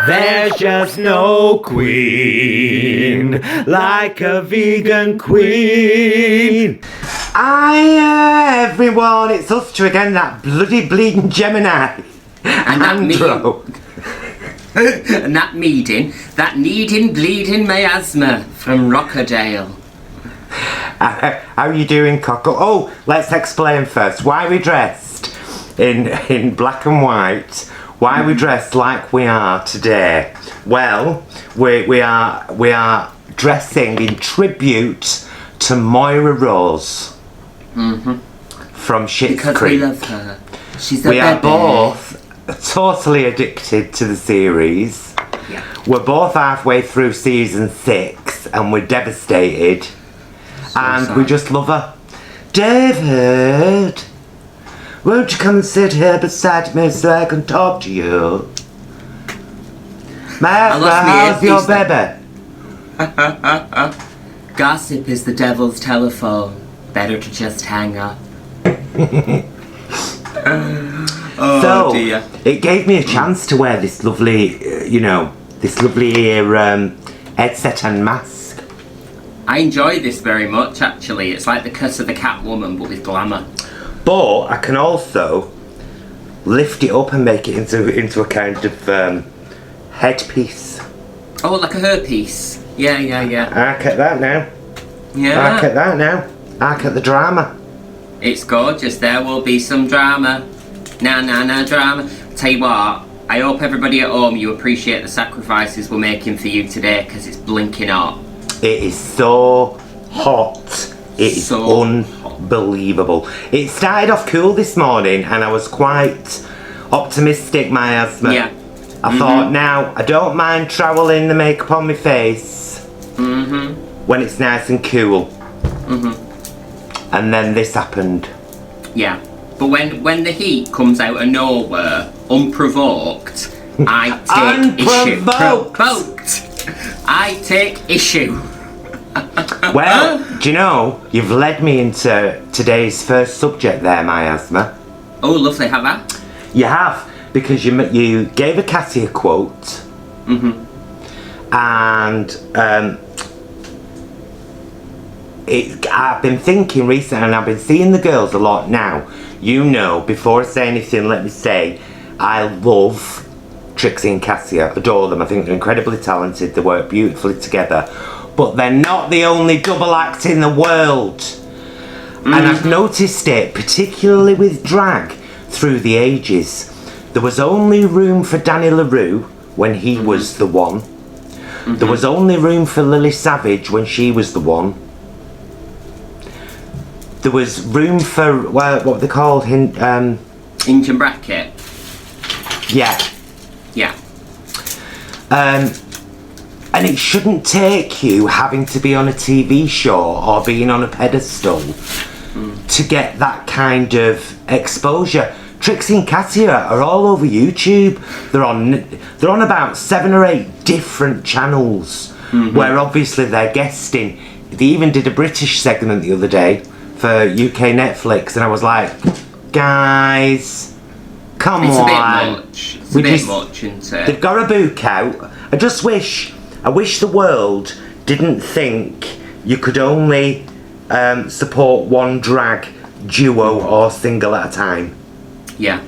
There's just no queen like a vegan queen. Hiya everyone, it's us two again, that bloody bleeding Gemini Andro. And that needing bleeding miasma from Rockerdale. How are you doing, Cockle? Oh, let's explain first. Why are we dressed in black and white? Why are we dressed like we are today? Well, we are dressing in tribute to Moira Rose from Schitt's Creek. Because we love her. She's a We are both totally addicted to the series. Yeah. We're both halfway through season 6 and we're devastated. We just love her. David, won't you come and sit here beside me so I can talk to you? How's your baby? Gossip is the devil's telephone. Better to just hang up. So, dear. it gave me a chance to wear this lovely, this lovely headset and mask. I enjoy this very much, actually. It's like the Curse of the Catwoman, but with glamour. But I can also lift it up and make it into a kind of headpiece. Oh, like a hairpiece. Yeah. Arc at that now. Yeah. Arc at that now. Arc at the drama. It's gorgeous. There will be some drama. Nah, drama. Tell you what, I hope everybody at home, you appreciate the sacrifices we're making for you today, because it's blinking hot. It is so hot. It is So unbelievable. It started off cool this morning and I was quite optimistic, miasma. Yeah. I thought, now, I don't mind troweling the makeup on my face when it's nice and cool. And then this happened. Yeah. But when the heat comes out of nowhere, unprovoked, I take issue. Provoked! I take issue. Well, do you know, you've led me into today's first subject there, miasma. Oh, lovely. Have I? You have, because you gave a Cassie a quote. And I've been thinking recently, and I've been seeing the girls a lot now. You know, before I say anything, let me say, I love Trixie and Cassia, adore them. I think they're incredibly talented, they work beautifully together. But they're not the only double act in the world. And I've noticed it, particularly with drag, through the ages. There was only room for Danny LaRue when he was the one. There was only room for Lily Savage when she was the one. There was room for, well, what were they called? Inch and bracket. Yeah. Yeah. And it shouldn't take you having to be on a TV show or being on a pedestal to get that kind of exposure. Trixie and Cassia are all over YouTube. They're on about 7 or 8 different channels where obviously they're guesting. They even did a British segment the other day for UK Netflix, and I was like, guys, come on. It's a bit much. It's a bit much, isn't it? They've got a book out. I wish the world didn't think you could only support one drag duo or single at a time. Yeah.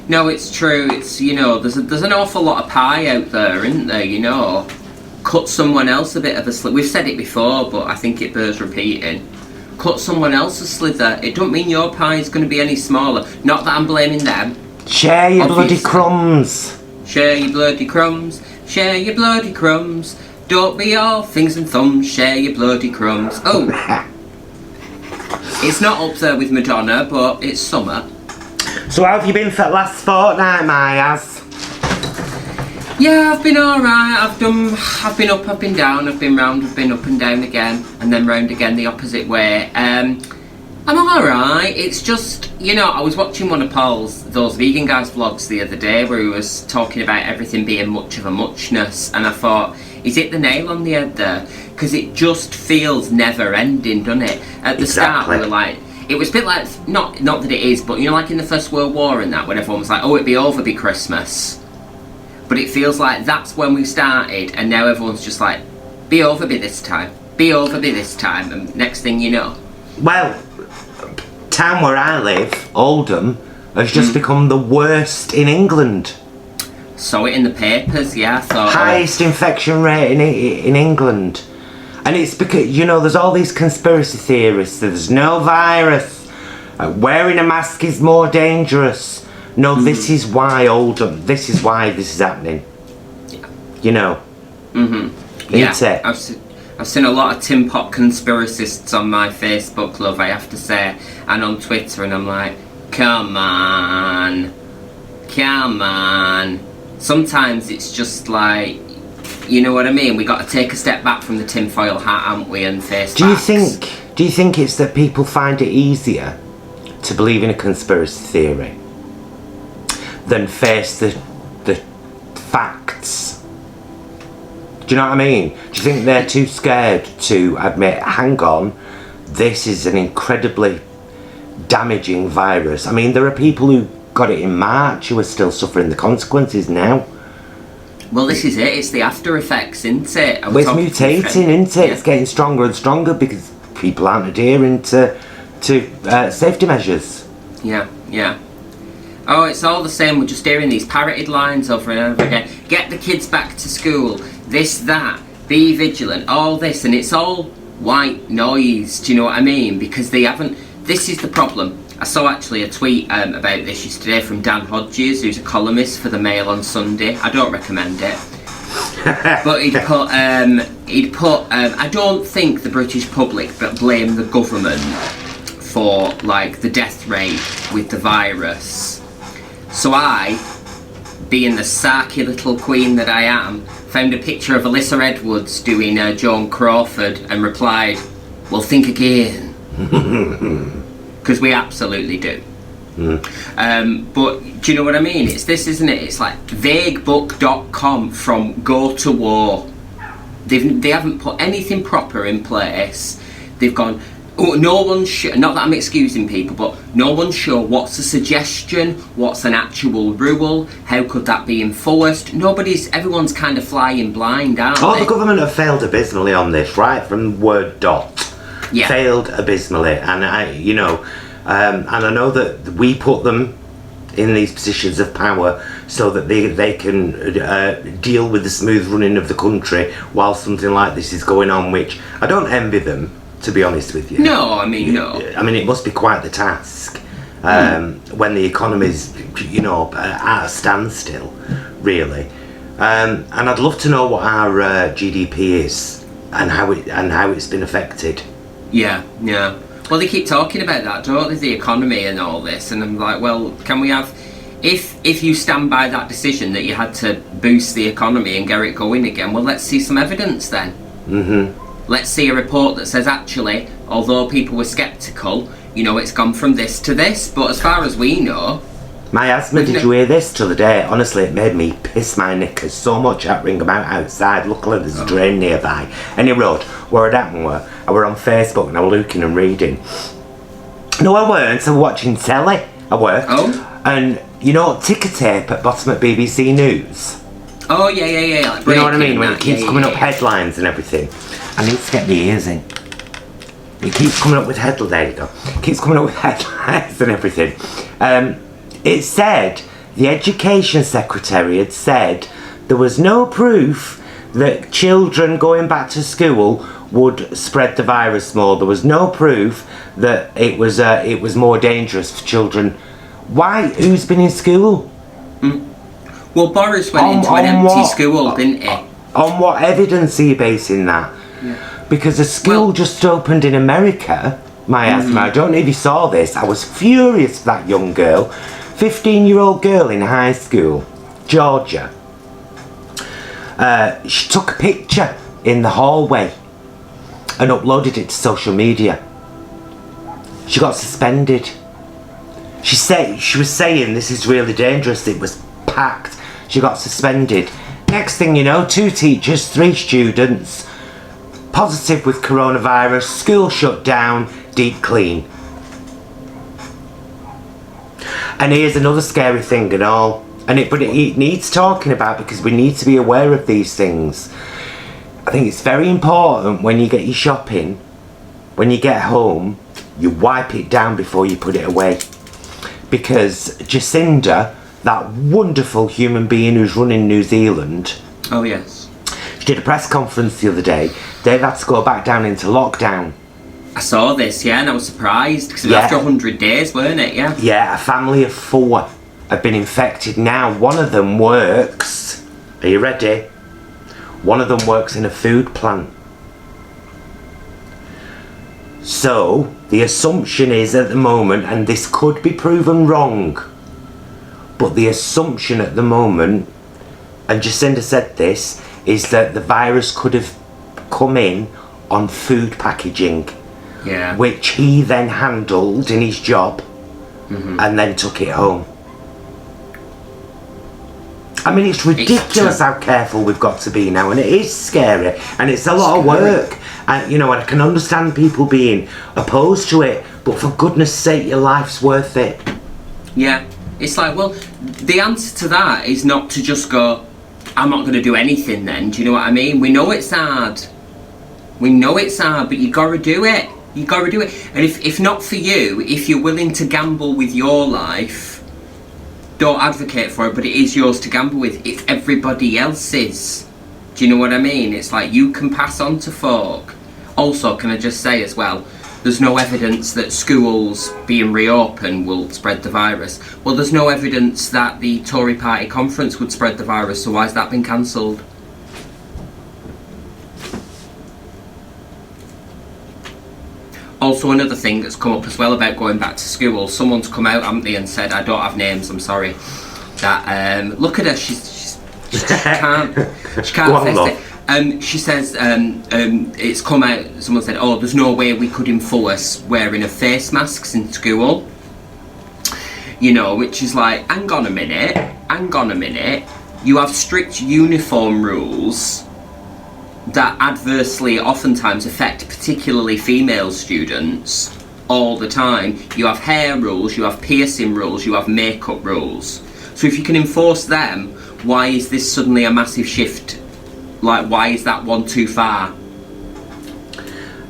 No, it's true. It's, there's an awful lot of pie out there, isn't there, Cut someone else a bit of a slither. We've said it before, but I think it bears repeating. Cut someone else a slither. It don't mean your pie is going to be any smaller. Not that I'm blaming them. Share your bloody crumbs. Share your bloody crumbs. Share your bloody crumbs. Don't be all fingers and thumbs. Share your bloody crumbs. Oh. It's not up there with Madonna, but it's summer. So how have you been for the last fortnight, Myaz? Yeah, I've been alright. I've been up, I've been down, I've been round, I've been up and down again, and then round again the opposite way. I'm alright. It's just, I was watching one of those vegan guys' vlogs the other day where he was talking about everything being much of a muchness, and I thought, he's hit the nail on the head there, because it just feels never ending, doesn't it? At the start we were like, It was a bit like, not that it is, but you know, like in the First World War and that, when everyone was like, oh, it'd be over by Christmas. But it feels like that's when we started, and now everyone's just like, be over by this time. Be over by this time, and next thing you know. Well, town where I live, Oldham, has just become the worst in England. Saw it in the papers, yeah. I thought, highest infection rate in England. And it's because, you know, there's all these conspiracy theorists. There's no virus. Wearing a mask is more dangerous. No, this is why Oldham. This is why this is happening. Yeah. You know. Yeah. I've seen a lot of Tin Pot conspiracists on my Facebook, love, I have to say, and on Twitter, and I'm like, come on. Sometimes it's just like, you know what I mean? We got to take a step back from the tinfoil hat, haven't we, and face facts. Do you think it's that people find it easier to believe in a conspiracy theory than face the facts? Do you know what I mean? Do you think they're too scared to admit, hang on, this is an incredibly damaging virus? I mean, there are people who got it in March who are still suffering the consequences now. Well, this is it. It's the after effects, isn't it? Well, it's mutating, isn't it? Yeah. It's getting stronger and stronger because people aren't adhering to safety measures. Yeah. Oh, it's all the same. We're just hearing these parroted lines over and over again. Get the kids back to school. This, that. Be vigilant. All this. And it's all white noise. Do you know what I mean? Because they haven't... This is the problem. I saw actually a tweet about this yesterday from Dan Hodges, who's a columnist for the Mail on Sunday. I don't recommend it. But he'd put, I don't think the British public but blame the government for, like, the death rate with the virus. So I, being the sarky little queen that I am, found a picture of Alyssa Edwards doing Joan Crawford and replied, well, think again. Because we absolutely do. But do you know what I mean? It's this, isn't it? It's like vaguebook.com from go to war. They haven't put anything proper in place. They've gone, oh, no one's sure, not that I'm excusing people, but no one's sure what's a suggestion, what's an actual rule, how could that be enforced. Everyone's kind of flying blind, aren't they? The government have failed abysmally on this, right from word dot. Yeah. Failed abysmally, and I know that we put them in these positions of power so that they can deal with the smooth running of the country while something like this is going on, which I don't envy them, to be honest with you. No, I mean, no. I mean, it must be quite the task when the economy's, at a standstill, really. And I'd love to know what our GDP is and how it's been affected. Yeah. Well, they keep talking about that, don't they? The economy and all this, and I'm like, well, can we have... If you stand by that decision that you had to boost the economy and get it going again, well, let's see some evidence then. Let's see a report that says, actually, although people were sceptical, it's gone from this to this, but as far as we know... My asthma, did you hear this till the day? Honestly, it made me piss my knickers so much at ring about outside. Luckily, there's a drain nearby. Any road, where it happened were, I were on Facebook and I were looking and reading. No, I weren't. I were watching telly. I were. Oh. And, ticker tape at bottom at BBC News. Oh, yeah. Like you know what I mean? When it keeps coming up headlines and everything. I need to get the ears in. It keeps coming up with headlines. There you go. It keeps coming up with headlines and everything. It said, the Education Secretary had said there was no proof that children going back to school would spread the virus more. There was no proof that it was more dangerous for children. Why? Who's been in school? Well, Boris went into an empty school, didn't he? On what evidence are you basing that? Yeah. Because a school just opened in America, my asthma. I don't know if you saw this. I was furious for that young girl. 15-year-old girl in high school, Georgia. She took a picture in the hallway and uploaded it to social media. She got suspended. She was saying this is really dangerous. It was packed. She got suspended. Next thing you know, 2 teachers, 3 students, positive with coronavirus, school shut down, deep clean. And here's another scary thing and all. But it needs talking about because we need to be aware of these things. I think it's very important when you get your shopping, when you get home, you wipe it down before you put it away. Because Jacinda, that wonderful human being who's running New Zealand. Oh, yes. She did a press conference the other day. They've had to go back down into lockdown. I saw this, yeah, and I was surprised because it was after 100 days, weren't it? Yeah. Yeah, a family of 4 have been infected now. One of them works. Are you ready? One of them works in a food plant. So, the assumption is at the moment, and this could be proven wrong, but the assumption at the moment, and Jacinda said this, is that the virus could have come in on food packaging. Yeah. Which he then handled in his job and then took it home. I mean, it's ridiculous how careful we've got to be now, and it is scary, and it's a lot of work. And you know, I can understand people being opposed to it, but for goodness sake, your life's worth it. Yeah, it's like, well, the answer to that is not to just go, I'm not going to do anything then, do you know what I mean? We know it's hard. We know it's hard, but you got to do it. You got to do it. And if not for you, if you're willing to gamble with your life, don't advocate for it, but it is yours to gamble with. It's everybody else's. Do you know what I mean? It's like you can pass on to folk. Also, can I just say as well, there's no evidence that schools being reopened will spread the virus. Well, there's no evidence that the Tory party conference would spread the virus, so why has that been cancelled? Also, another thing that's come up as well about going back to school, someone's come out, haven't they, and said, I don't have names, I'm sorry, that, look at her, she can't face it. She says, it's come out, someone said, oh, there's no way we could enforce wearing of face masks in school. You know, which is like, hang on a minute, you have strict uniform rules that adversely oftentimes affect particularly female students all the time. You have hair rules, you have piercing rules, you have makeup rules. So if you can enforce them, why is this suddenly a massive shift? Like, why is that one too far?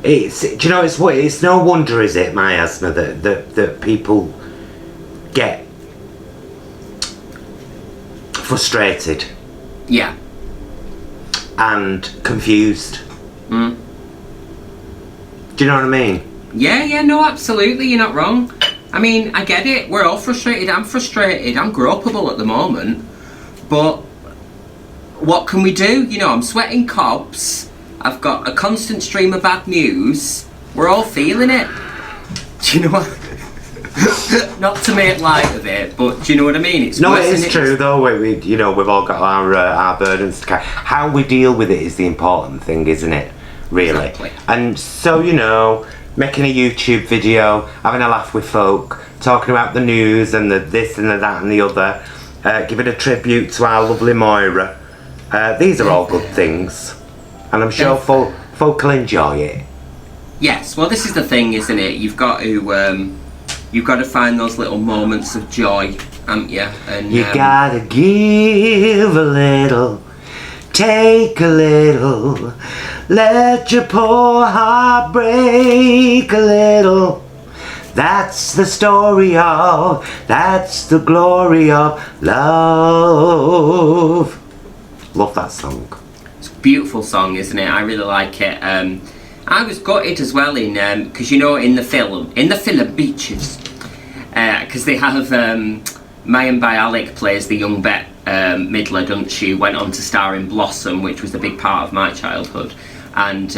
Do you know, it's no wonder, is it, Miasma, that people get frustrated. Yeah. And confused. Do you know what I mean? Yeah, no, absolutely, you're not wrong. I mean, I get it, we're all frustrated, I'm gropable at the moment, but what can we do? You know, I'm sweating cobs, I've got a constant stream of bad news, we're all feeling it. Do you know what? Not to make light of it, but do you know what I mean? It's no, it is true though. We've all got our burdens to carry. How we deal with it is the important thing, isn't it? Really. Exactly. And so, you know, making a YouTube video, having a laugh with folk, talking about the news and the this and the that and the other, giving a tribute to our lovely Moira. These are all good things, and I'm sure folk will enjoy it. Yes. Well, this is the thing, isn't it? You've got to find those little moments of joy, haven't you? And you gotta give a little, take a little, let your poor heart break a little. That's the story of, that's the glory of love. Love that song. It's a beautiful song, isn't it? I really like it. I was gutted as well because you know, in the film Beaches, because they have Mayim Bialik plays the young Bette Midler, doesn't she? Went on to star in Blossom, which was a big part of my childhood. And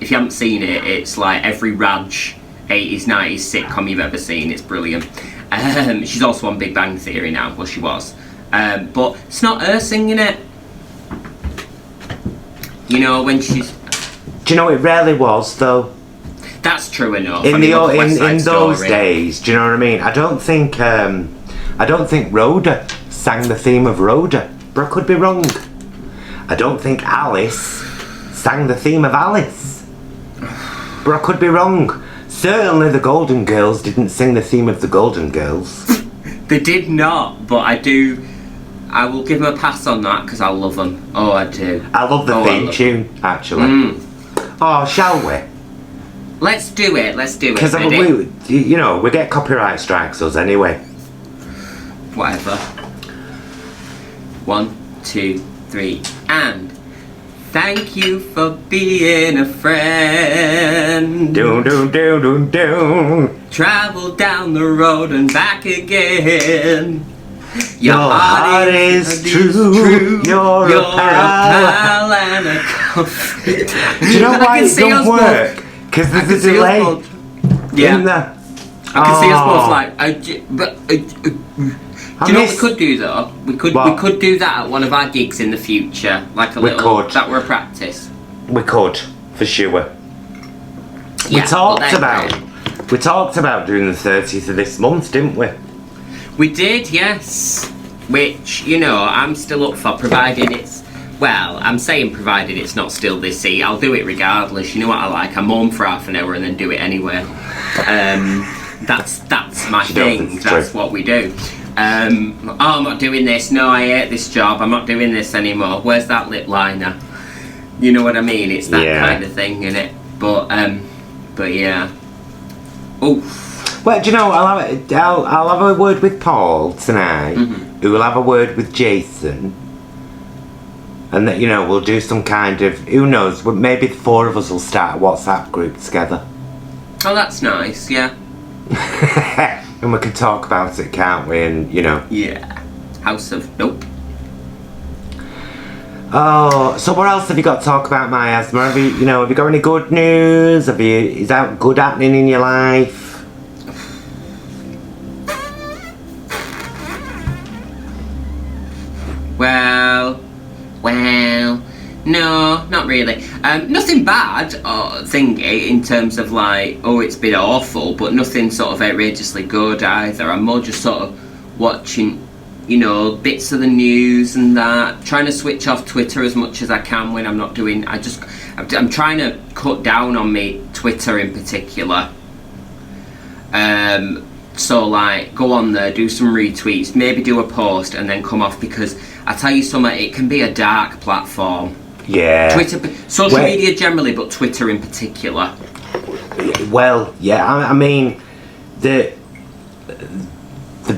if you haven't seen it, it's like every Raj 80s, 90s sitcom you've ever seen. It's brilliant. She's also on Big Bang Theory now. Well, she was. But it's not her singing it. You know, when she's... Do you know, it rarely was, though. That's true enough. In those days, do you know what I mean? I don't think Rhoda sang the theme of Rhoda, but I could be wrong. I don't think Alice sang the theme of Alice, but I could be wrong. Certainly the Golden Girls didn't sing the theme of the Golden Girls. They did not, but I will give them a pass on that because I love them. Oh, I do. I love the theme tune, actually. Oh, shall we? Let's do it. Because we get copyright strikes us anyway. Whatever. 1, 2, 3, and thank you for being a friend. Do. Travel down the road and back again. Your heart is true. You're a pal and a comfort. Do you know why it don't work? Because there's a delay in there. I can see us both like. Do you know what we could do though? We could do that at one of our gigs in the future, like that were a practice. We could, for sure. Yeah, we talked about doing the 30th of this month, didn't we? We did, yes. Which, I'm still up for, provided it's... Well, I'm saying provided it's not still this sea. I'll do it regardless. You know what I like? I moan for half an hour and then do it anyway. That's my thing. That's what we do. I'm not doing this. No, I hate this job. I'm not doing this anymore. Where's that lip liner? You know what I mean? It's that kind of thing, innit? But yeah. Oh. Well, do you know, I'll have a word with Paul tonight, who will have a word with Jason, and that, we'll do some kind of, who knows, maybe the four of us will start a WhatsApp group together. Oh, that's nice, yeah. And we can talk about it, can't we, and, Yeah. House of Nope. Oh, so what else have you got to talk about, Miasma? Have you got any good news? Is that good happening in your life? Well, no, not really. Nothing bad or thingy in terms of like, it's been awful, but nothing sort of outrageously good either. I'm more just sort of watching, bits of the news and that, trying to switch off Twitter as much as I can when I'm not doing, I'm trying to cut down on me Twitter in particular. So like, go on there, do some retweets, maybe do a post and then come off, because I tell you something, it can be a dark platform. Yeah. Twitter, social media generally, but Twitter in particular. Well, yeah, I mean, the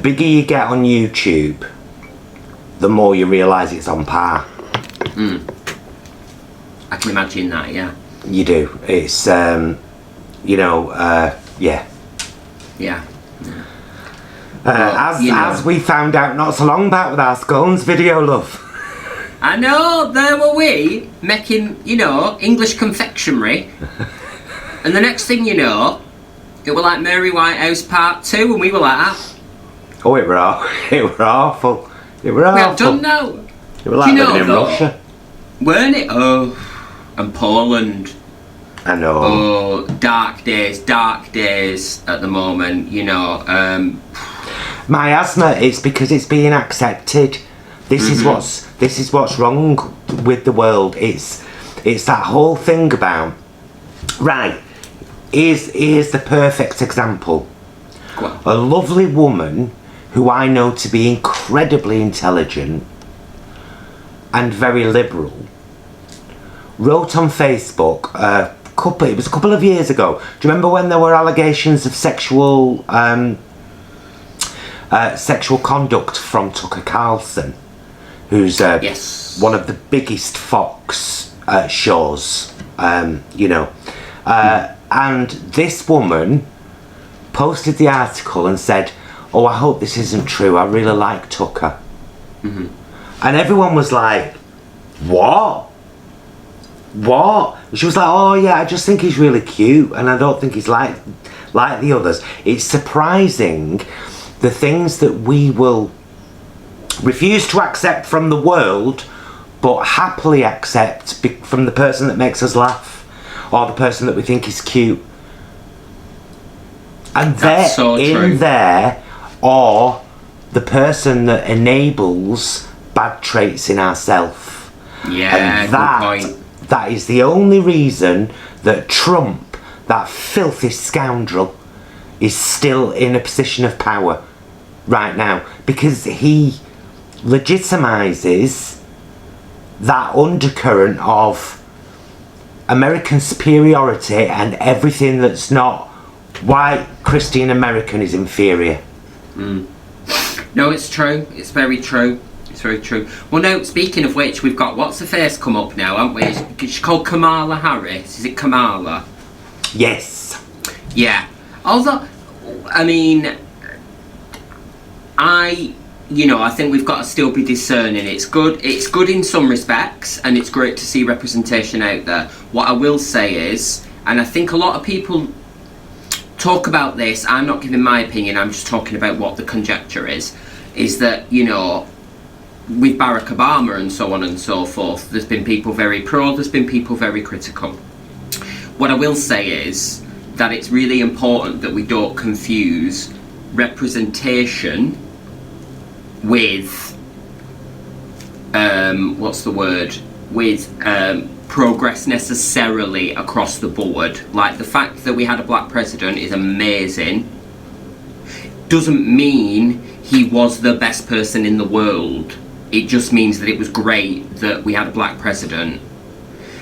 bigger you get on YouTube, the more you realise it's on par. I can imagine that, yeah. You do. It's, yeah. Yeah. As we found out not so long back with our scones video, love. I know, there were we, making, English confectionery. And the next thing you know, it were like Mary Whitehouse Part 2, and we were like that. Oh, it were awful. It were awful. We have done now. It were like living in Russia. Weren't it? Oh, and Poland. I know. Oh, dark days at the moment, Miasma, it's because it's being accepted. This is what's wrong with the world. It's that whole thing about, right, here's the perfect example. A lovely woman who I know to be incredibly intelligent and very liberal wrote on Facebook it was a couple of years ago. Do you remember when there were allegations of sexual conduct from Tucker Carlson, who's one of the biggest Fox shows, and this woman posted the article and said, "Oh, I hope this isn't true. I really like Tucker." And everyone was like, "What? What?" She was like, "Oh yeah, I just think he's really cute, and I don't think he's like the others." It's surprising the things that we will refuse to accept from the world, but happily accept from the person that makes us laugh, or the person that we think is cute. And they're so in there, or the person that enables bad traits in ourselves. Yeah, and good point. That is the only reason that Trump, that filthy scoundrel, is still in a position of power. right now, because he legitimizes that undercurrent of American superiority, and everything that's not white Christian American is inferior. No, it's true. It's very true. It's very true. Well, no, speaking of which, we've got what's her face come up now, haven't we? She's called Kamala Harris. Is it Kamala? Yes. Yeah. Although, I mean, I think we've got to still be discerning. It's good in some respects, and it's great to see representation out there. What I will say is, and I think a lot of people talk about this, I'm not giving my opinion, I'm just talking about what the conjecture is that, with Barack Obama and so on and so forth, there's been people very pro, there's been people very critical. What I will say is that it's really important that we don't confuse representation with progress necessarily across the board. Like, the fact that we had a black president is amazing, doesn't mean he was the best person in the world. It just means that it was great that we had a black president.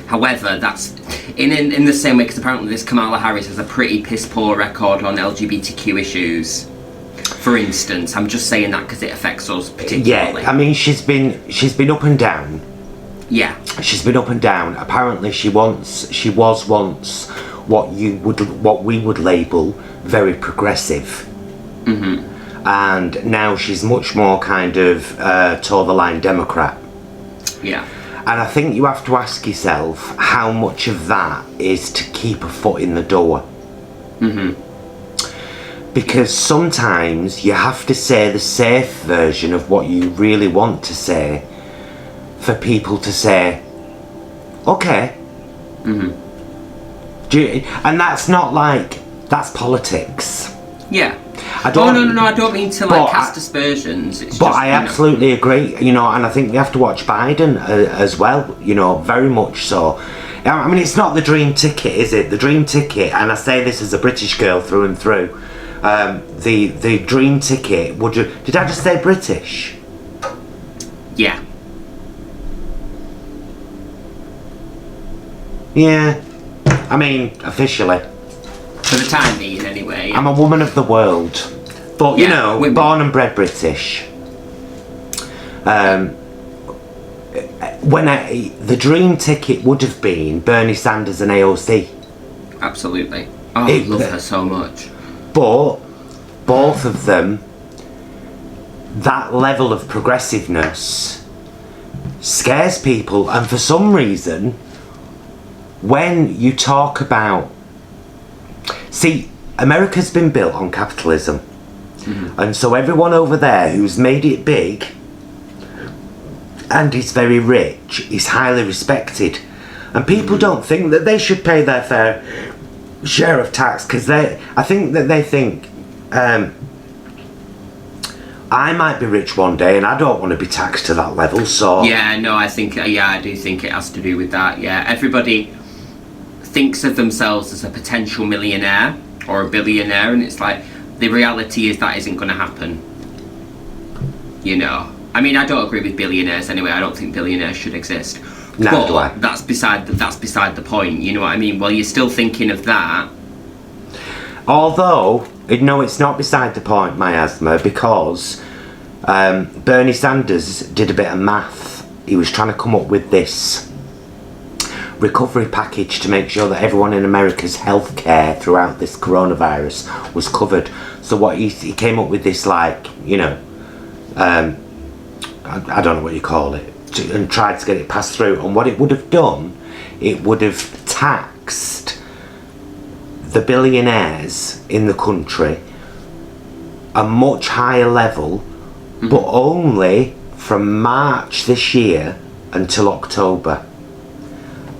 However, that's in the same way, because apparently this Kamala Harris has a pretty piss poor record on LGBTQ issues. For instance, I'm just saying that because it affects us particularly. Yeah, I mean, she's been up and down. Yeah. She's been up and down. Apparently, she was once what we would label very progressive. Mm-hmm. And now she's much more kind of toe the line Democrat. Yeah. And I think you have to ask yourself how much of that is to keep a foot in the door. Mm-hmm. Because sometimes you have to say the safe version of what you really want to say for people to say, okay. Mm-hmm. And that's not like, that's politics. Yeah. I don't, no, I don't mean to cast aspersions. It's but just, I absolutely agree, and I think we have to watch Biden as well, very much so. I mean, it's not the dream ticket, is it? The dream ticket, and I say this as a British girl through and through, the dream ticket, did I just say British? Yeah. Yeah, I mean, officially. For the time being, anyway. Yeah. I'm a woman of the world. But, women. Born and bred British. The dream ticket would have been Bernie Sanders and AOC. Absolutely. Oh, I love her so much. But, both of them, that level of progressiveness scares people. And for some reason, when you talk about... See, America's been built on capitalism. Mm-hmm. And so everyone over there who's made it big and is very rich is highly respected. And people don't think that they should pay their fair share of tax, because I think that they think, I might be rich one day and I don't want to be taxed to that level, so... Yeah, no, I do think it has to do with that, yeah. Everybody thinks of themselves as a potential millionaire or a billionaire, and it's like, the reality is that isn't going to happen. I mean, I don't agree with billionaires anyway. I don't think billionaires should exist. Neither do I. That's beside the point. You know what I mean? Well, you're still thinking of that. Although, no, it's not beside the point, Miasma, because Bernie Sanders did a bit of math. He was trying to come up with this recovery package to make sure that everyone in America's healthcare throughout this coronavirus was covered. So what he came up with this, I don't know what you call it, and tried to get it passed through. And what it would have done, it would have taxed the billionaires in the country a much higher level, but only from March this year until October.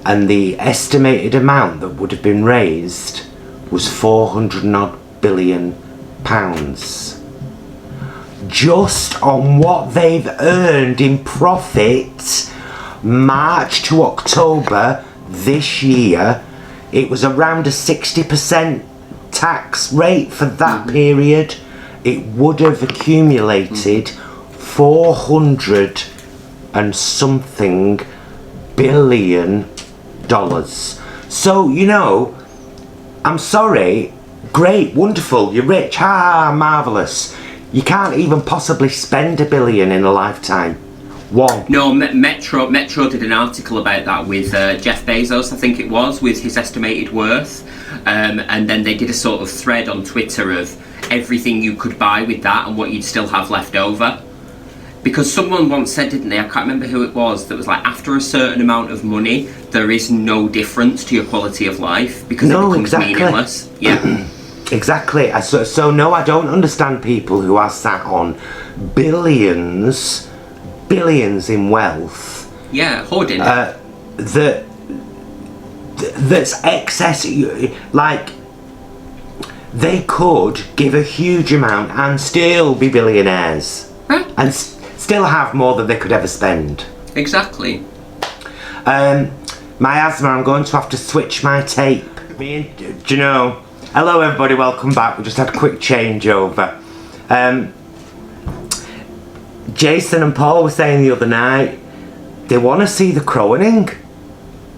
And the estimated amount that would have been raised was £400 billion. Just on what they've earned in profit, March to October this year, it was around a 60% tax rate for that period. it would have accumulated 400 and something billion dollars. So, you know, I'm sorry, great, wonderful, you're rich, marvellous. You can't even possibly spend $1 billion in a lifetime. One. No, Metro did an article about that with Jeff Bezos, I think it was, with his estimated worth. And then they did a sort of thread on Twitter of everything you could buy with that and what you'd still have left over. Because someone once said, didn't they, I can't remember who it was, that was like, after a certain amount of money, there is no difference to your quality of life because it becomes meaningless. Yeah. Exactly. So no, I don't understand people who are sat on billions in wealth. Yeah, hoarding. That's excess. Like, they could give a huge amount and still be billionaires. Huh? And still have more than they could ever spend. Exactly. Miasma, I'm going to have to switch my tape. Do you know? Hello everybody, welcome back. We just had a quick changeover. Jason and Paul were saying the other night they want to see the croning.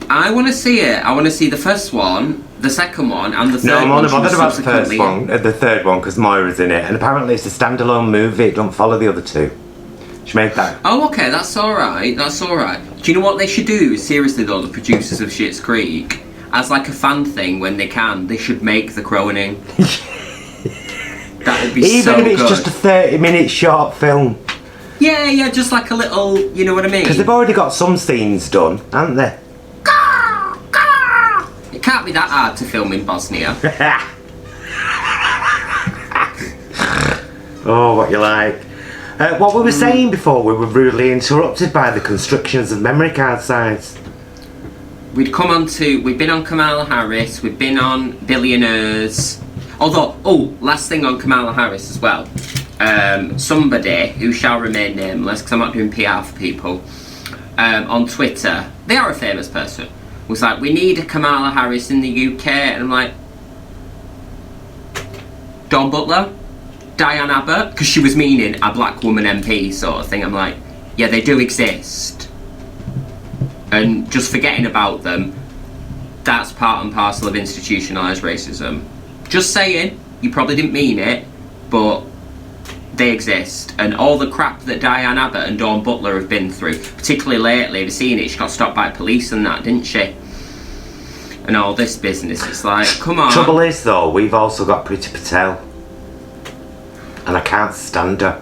I want to see it. I want to see the first one, the second one, and the third one. No, I'm only bothered about the first one, the third one, because Moira's in it, and apparently it's a standalone movie. It don't follow the other two. She made that. Oh, okay, that's alright. That's alright. Do you know what they should do? Seriously though, the producers of Schitt's Creek, as like a fan thing when they can, they should make the croning. That would be so good. Even if it's just a 30-minute short film. Yeah, just like a little, you know what I mean? Because they've already got some scenes done, haven't they? It can't be that hard to film in Bosnia. Oh, what you like. What we were saying before, we were rudely interrupted by the constructions of memory card size. We've been on Kamala Harris, we've been on billionaires. Although, last thing on Kamala Harris as well. Somebody who shall remain nameless, because I'm not doing PR for people, on Twitter, they are a famous person, was like, we need a Kamala Harris in the UK, and I'm like, Dawn Butler? Diane Abbott? Because she was meaning a black woman MP sort of thing. I'm like, yeah, they do exist. And just forgetting about them, that's part and parcel of institutionalised racism. Just saying, you probably didn't mean it, but they exist. And all the crap that Diane Abbott and Dawn Butler have been through, particularly lately, have you seen it? She got stopped by police and that, didn't she? And all this business, it's like, come on. Trouble is though, we've also got Priti Patel. And I can't stand her.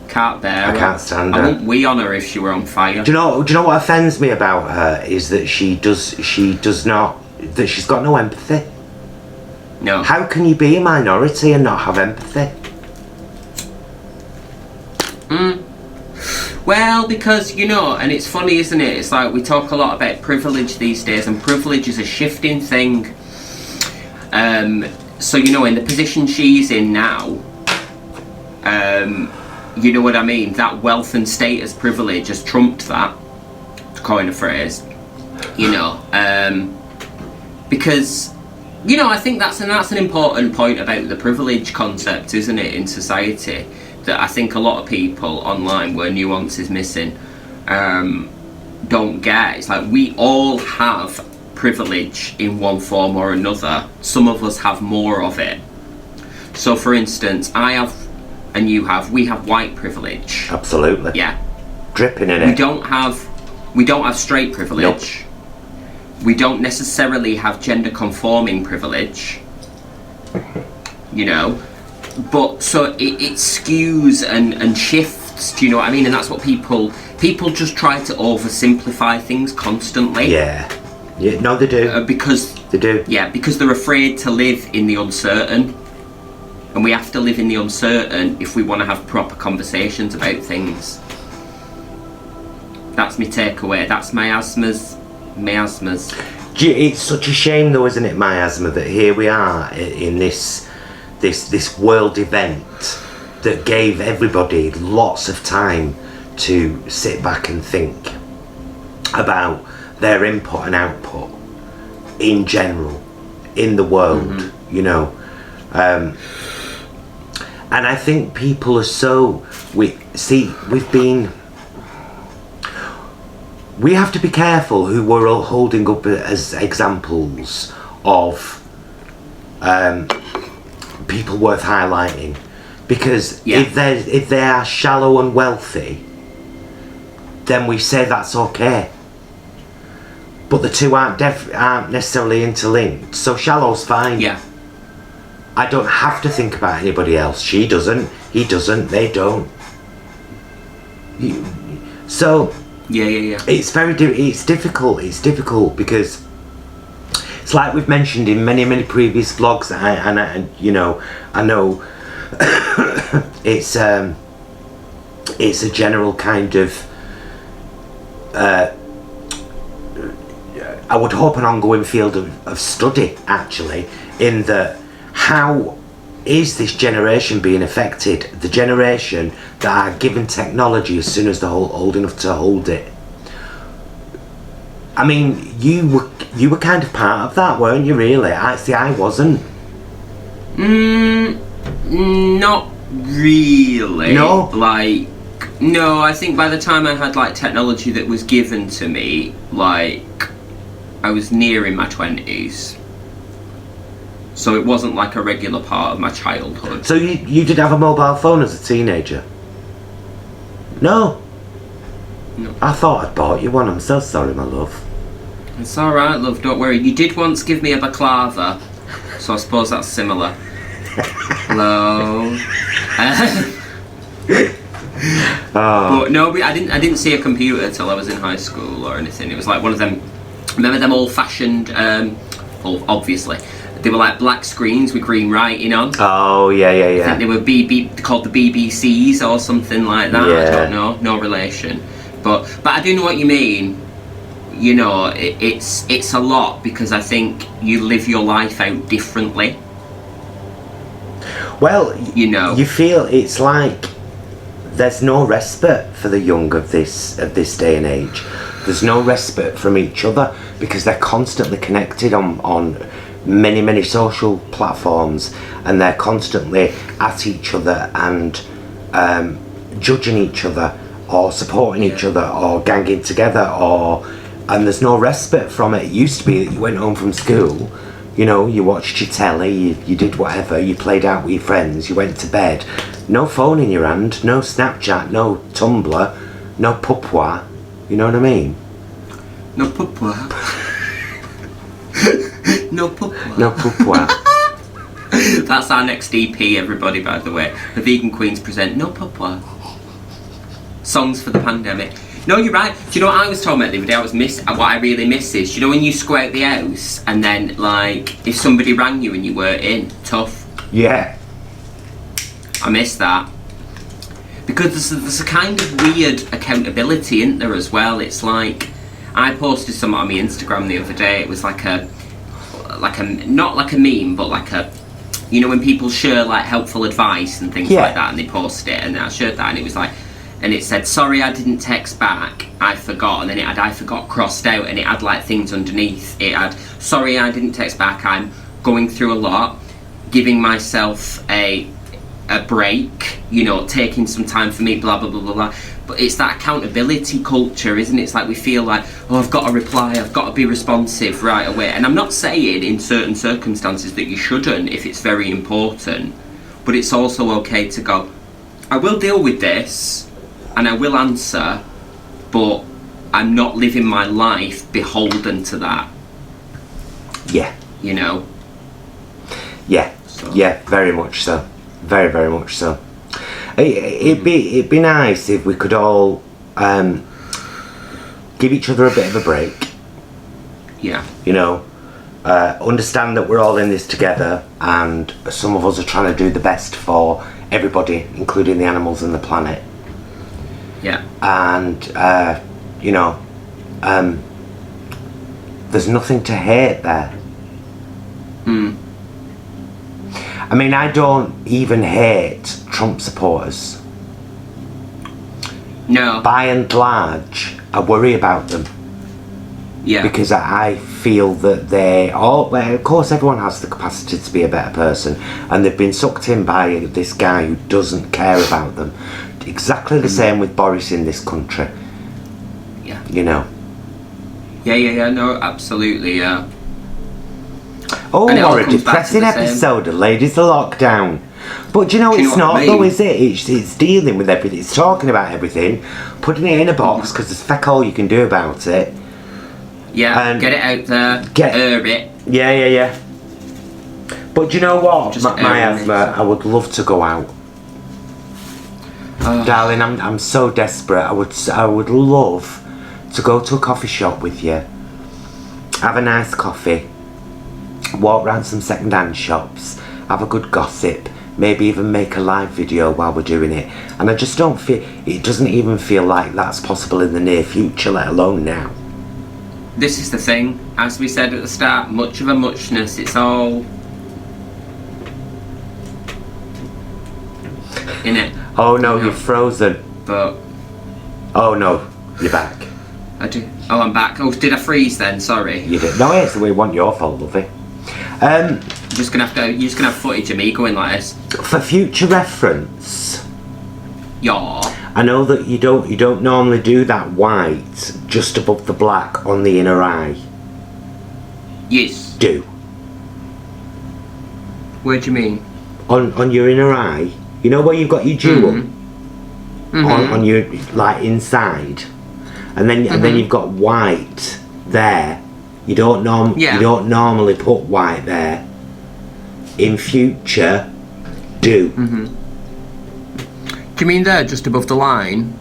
Can't bear her. I can't stand her. I wouldn't wee on her if she were on fire. Do you know what offends me about her is that she's got no empathy. No. How can you be a minority and not have empathy? Well, because, you know, and it's funny, isn't it? It's like we talk a lot about privilege these days, and privilege is a shifting thing. So, you know, in the position she's in now, you know what I mean? That wealth and status privilege has trumped that, to coin a phrase, you know, because, you know, I think that's an important point about the privilege concept, isn't it, in society, that I think a lot of people online where nuance is missing don't get. It's like we all have privilege in one form or another. Some of us have more of it. So for instance, I have, and you have, we have white privilege. Absolutely. Yeah. Dripping in it. We don't have straight privilege. Nope. We don't necessarily have gender conforming privilege. You know? But so it skews and shifts, do you know what I mean? And that's what people just try to oversimplify things constantly. Yeah, no they do. Because they do. Yeah, because they're afraid to live in the uncertain. And we have to live in the uncertain if we want to have proper conversations about things. That's my takeaway. That's miasmas. It's such a shame though, isn't it, miasma, that here we are in this world event that gave everybody lots of time to sit back and think about their input and output in general in the world, you know. And I think people are so... We have to be careful who we're all holding up as examples of people worth highlighting. Because if they are shallow and wealthy, then we say that's okay. But the two aren't necessarily interlinked. So shallow's fine. Yeah. I don't have to think about anybody else. She doesn't. He doesn't. They don't. So. Yeah. It's it's difficult. It's difficult because it's like we've mentioned in many previous vlogs, and you know, I know it's a general kind of. I would hope an ongoing field of study, actually, in that how is this generation being affected? The generation that are given technology as soon as they're old enough to hold it. I mean, you were kind of part of that, weren't you? Really? I wasn't. Not really. No. Like, no. I think by the time I had like technology that was given to me, like, I was nearing my 20s. So it wasn't like a regular part of my childhood. So you did have a mobile phone as a teenager? No. No. I thought I'd bought you one. I'm so sorry, my love. It's alright, love, don't worry. You did once give me a baklava, so I suppose that's similar. Hello. But no, I didn't see a computer till I was in high school or anything. It was like one of them. Remember them old-fashioned? Well, obviously, they were like black screens with green writing on. Oh yeah. I think they were called the BBCs or something like that. Yeah. I don't know, no relation. But I do know what you mean. You know, it's a lot because I think you live your life out differently. Well, you know, you feel it's like there's no respite for the young of this day and age. There's no respite from each other because they're constantly connected on many social platforms, and they're constantly at each other and judging each other or supporting each other or ganging together, and there's no respite from it. It used to be that you went home from school, you know, you watched your telly, you did whatever, you played out with your friends, you went to bed. No phone in your hand, no Snapchat, no Tumblr, no pupwa. You know what I mean? No pupwa. No pupwa. No pupwa. That's our next EP, everybody, by the way. The Vegan Queens present No Pupwa. Songs for the pandemic. No, you're right. Do you know what I was talking about the other day? What I really miss is, you know, when you go out the house and then, like, if somebody rang you and you weren't in, tough. Yeah. I miss that. Because there's a kind of weird accountability, isn't there, as well? It's like, I posted something on my Instagram the other day. It was like a not like a meme, but like a, you know, when people share like helpful advice and things like that, and they post it, and I shared that, and it was like, and it said, sorry I didn't text back, I forgot, and then it had I forgot crossed out, and it had like things underneath. It had, sorry I didn't text back, I'm going through a lot, giving myself a break, you know, taking some time for me, blah blah blah blah blah. But it's that accountability culture, isn't it? It's like we feel like, oh, I've got to reply, I've got to be responsive right away. And I'm not saying in certain circumstances that you shouldn't if it's very important, but it's also okay to go, I will deal with this and I will answer, but I'm not living my life beholden to that. Yeah. You know? Yeah. So. Yeah, very much so. Very, very much so. It'd be nice if we could all give each other a bit of a break. Yeah. You know, understand that we're all in this together, and some of us are trying to do the best for everybody, including the animals and the planet. Yeah. And you know, there's nothing to hate there. I mean, I don't even hate Trump supporters. No. By and large, I worry about them. Yeah. Because I feel that they all, well, of course everyone has the capacity to be a better person, and they've been sucked in by this guy who doesn't care about them. Exactly the same with Boris in this country. Yeah. You know. Yeah, no, absolutely, yeah. Oh, And it all what a comes back to depressing the same. episode, the ladies of lockdown. But do you know, Do you it's know what not I though, mean? is it? It's dealing with everything, it's talking about everything, putting it in a box, because there's feck all you can do about it. Yeah, And get it out there, air it. Yeah. But do you know what, Just my asthma, I would love to go out. Darling, I'm so desperate. I would love to go to a coffee shop with you, have a nice coffee, walk round some second-hand shops, have a good gossip, maybe even make a live video while we're doing it. And I just don't feel, it doesn't even feel like that's possible in the near future, let alone now. This is the thing, as we said at the start, much of a muchness, it's all in it. Oh no, you're frozen. But Oh no, you're back. I do. Oh, I'm back. Oh, did I freeze then? Sorry. You did. No, it's the way it wasn't your fault, lovey. You're just gonna have footage of me going like this. For future reference, Yeah. I know that you don't normally do that white just above the black on the inner eye. Yes. Do What do you mean? on your inner eye. You know where you've got your jewel on your like inside, and then you've got white there. You don't normally put white there. In future, do. Do you mean there, just above the line?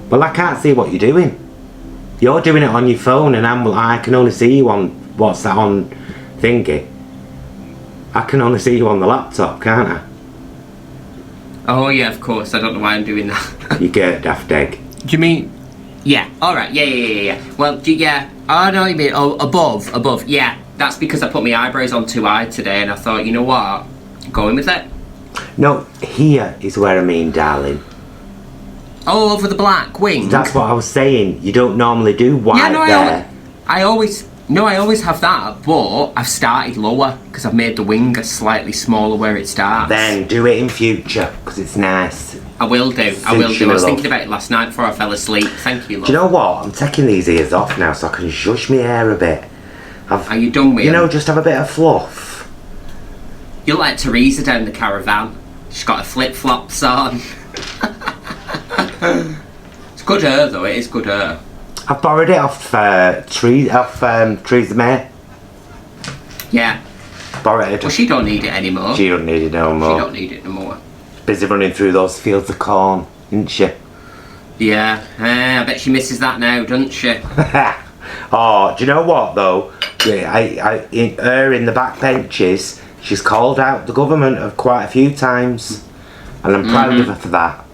Well, I can't see what you're doing. You're doing it on your phone, and I can only see you on what's that on thingy. I can only see you on the laptop, can't I? Oh yeah, of course. I don't know why I'm doing that. You get daft egg. Do you mean? Yeah. All right. Yeah. Well, yeah. I know what you mean. Oh, above. Yeah. That's because I put my eyebrows on too high today, and I thought, you know what, going with it. No, here is where I mean, darling. Oh, over the black wing. That's what I was saying. You don't normally do white there. I always have that, but I've started lower because I've made the wing slightly smaller where it starts. Then do it in future because it's nice. I will do. I was thinking about it last night before I fell asleep. Thank you, love. Do you know what? I'm taking these ears off now so I can shush my hair a bit. Are you done with You them? know, just have a bit of fluff. You're like Teresa down the caravan. She's got her flip-flops on. It's good hair though, it is good hair. I borrowed it off Teresa May. Yeah. Borrowed it. Well, she don't need it anymore. She don't need it no more. She don't need it no more. Busy running through those fields of corn, isn't she? Yeah. I bet she misses that now, doesn't she? Oh, do you know what though? Her in the back benches, she's called out the government of quite a few times, and I'm proud of her for that.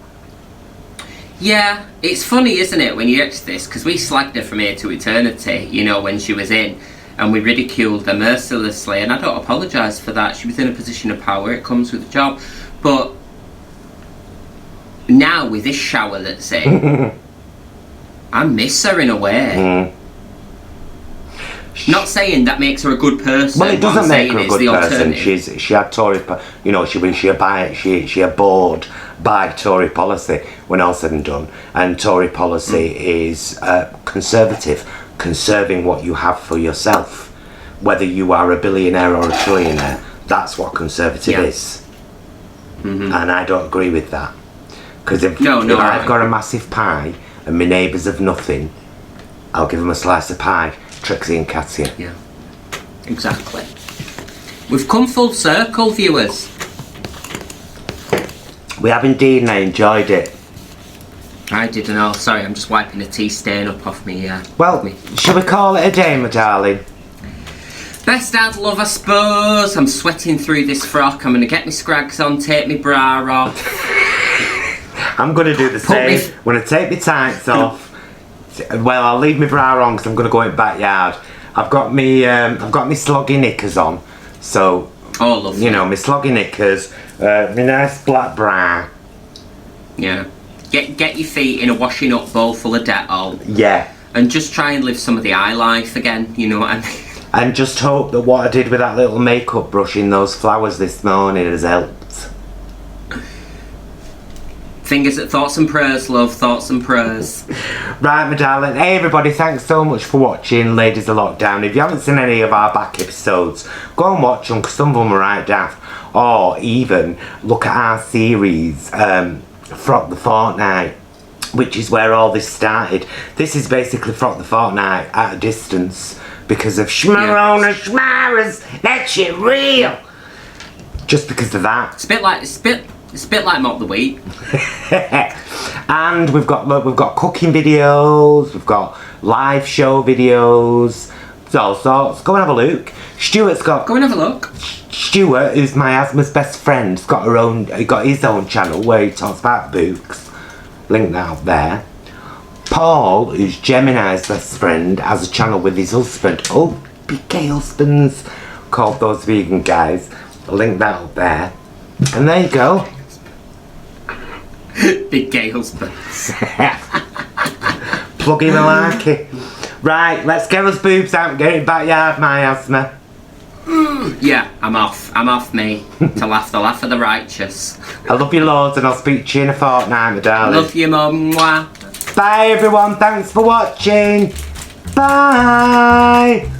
Yeah, it's funny, isn't it, when you get to this, because we slagged her from here to eternity, you know, when she was in, and we ridiculed her mercilessly, and I don't apologise for that. She was in a position of power, it comes with the job, but now with this shower that's in, I miss her in a way. Not saying that makes her a good person. Well, it doesn't make her a good person. Alternative. She had Tory, you know, she abhorred by Tory policy when all said and done. And Tory policy is conservative, conserving what you have for yourself. Whether you are a billionaire or a trillionaire, that's what conservative is. And I don't agree with that. Because if I've got a massive pie and my neighbours have nothing, I'll give them a slice of pie. Trixie and Katia. Yeah, exactly. We've come full circle, viewers. We have indeed, and I enjoyed it. I didn't know. Sorry, I'm just wiping the tea stain up off me. Well, shall we call it a day, my darling? Best dad love, I suppose. I'm sweating through this frock. I'm going to get my scrags on, take my bra off. I'm going to do the same. I'm going to take my tights off. Well, I'll leave my bra on because I'm going to go in the backyard. I've got me sloggy knickers on, so lovely. You know, my sloggy knickers, my nice black bra. Yeah. Get your feet in a washing up bowl full of Dettol. Yeah. And just try and live some of the eye life again, you know what I mean? And just hope that what I did with that little makeup brush in those flowers this morning has helped. Fingers at thoughts and prayers, love, thoughts and prayers. Right, my darling. Hey, everybody, thanks so much for watching Ladies of Lockdown. If you haven't seen any of our back episodes, go and watch them, because some of them are right daft. Or even look at our series, Frock the Fortnight, which is where all this started. This is basically Frock the Fortnight at a distance because of Schmarona Schmaras. That shit real. Just because of that. It's a bit like Mop the Week. And we've got cooking videos, we've got live show videos, all sorts. Go and have a look. Go and have a look. Stuart, who's my asthma's best friend, has got his own channel where he talks about books. Link that up there. Paul, who's Gemini's best friend, has a channel with his husband. Oh, big gay husbands, called Those Vegan Guys. I'll link that up there. And there you go. Big gay husbands. Plugging malarkey. Right, let's get those boobs out and get it backyard, my asthma. Yeah, I'm off me. To laugh the laugh of the righteous. I love you loads and I'll speak to you in a fortnight, my darling. Love you, mum. Mwah. Bye everyone, thanks for watching. Bye.